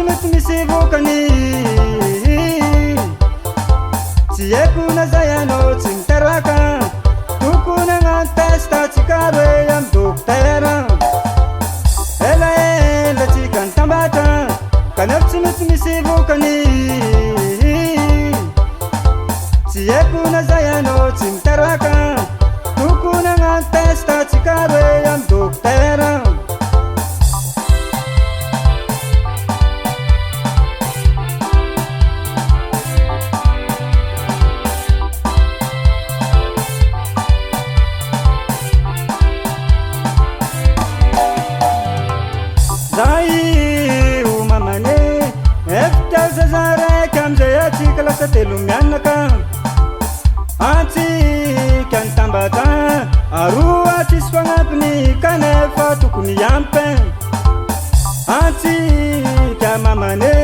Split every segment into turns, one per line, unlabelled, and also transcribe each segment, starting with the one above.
tsy mety misy vokany tsy haiko na zay anao tsy miteraka tokony hagnano test tsika hoe amy dokotera elaela tsika nitambatra kanefa tsy mety misy vokany tsy haiko na zay anao tsy miteraka tokony hagnano test tsika hoe amy dokotera lasa telo mianaka antsika nitambatra aroa tsisy fagnampiny kanefa tokony ampy antsika mamane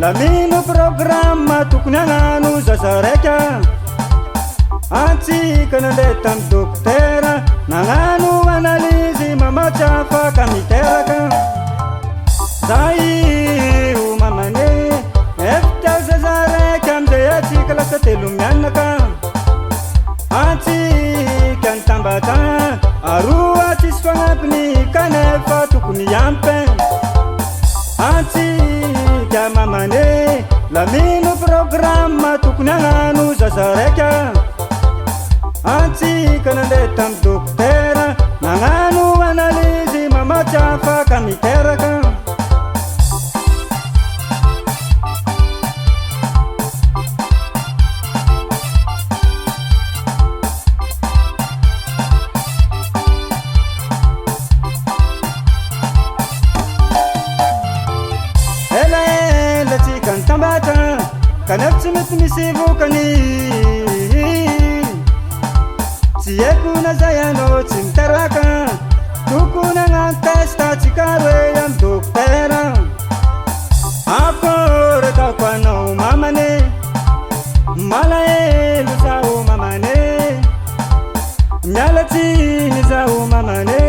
lamino programme tokony hagnano zaza raika antsika nandeha tamy dokotera nagnano analizy mamatsy afaka miteraka zay o mamane lasa telo mianaka antsika nitambatra aroa tsisy fagnampiny kanefa tokony ampy antsika mamane lamino programme tokony hagnano zaza raika antsika nandeha tamy dokotera nagnano analizy mamatsy afaka miteraka kanefa tsy mety misy vokany tsy haiko na zay anao tsy miteraka tokony hagnano test tsika hoe amy dokotera akory ataoko anao mamane malahelo zaho mamane mialatsiny zaho mamane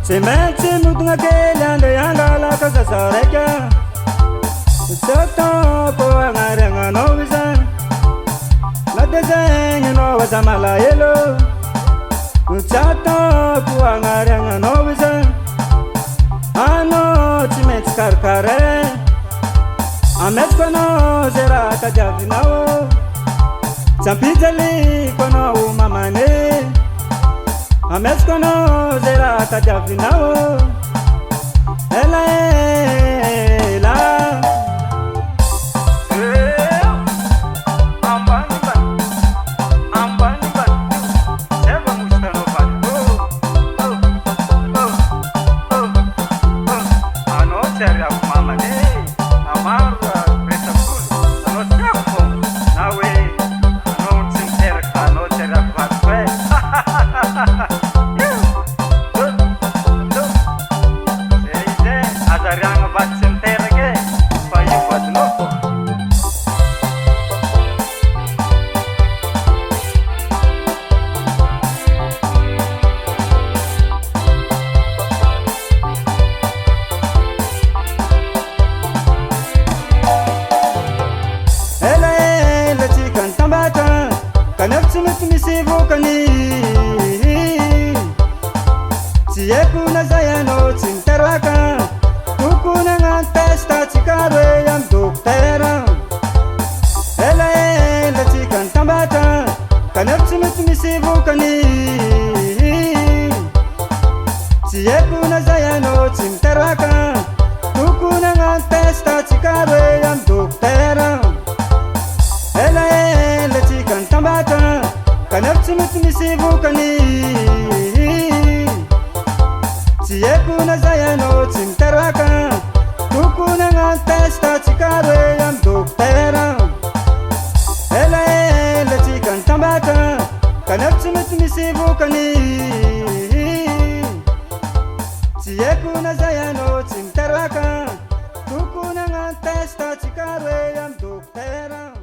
tsy maintsy modogna kely andeha angalaka zaza raika tsy ataoko agnariagnanao izany na de zegny anao aza malahelo tsy ataoko agnariagnanao izany anao tsy maintsy karakare ameziko anao zay raha tadiavinao tsy ampijaliko anao mamane ameziko anao zay raha tadiavinao elaela kanefa tsy mety misy vokany tsy haiko na zay anao tsy miteraka tokony hagnano test tsika hoe amy dokotera elaela tsika nitambatra kanefa tsy mety misy vokany tsy haiko na zay anao tsy miteraka tokony hagnano test tsika hoe amy dokotera elaela tsika nitambatra kanefa tsy mety misy vokany tsy haiko na zay anao tsy miteraka tokony hagnano test tsika hoe amy dokotera elaela tsika nitambatra kanefa tsy mety misy vokany tsy haiko na zay anao tsy miteraka tokony hagnano test tsika hoe amy dokotera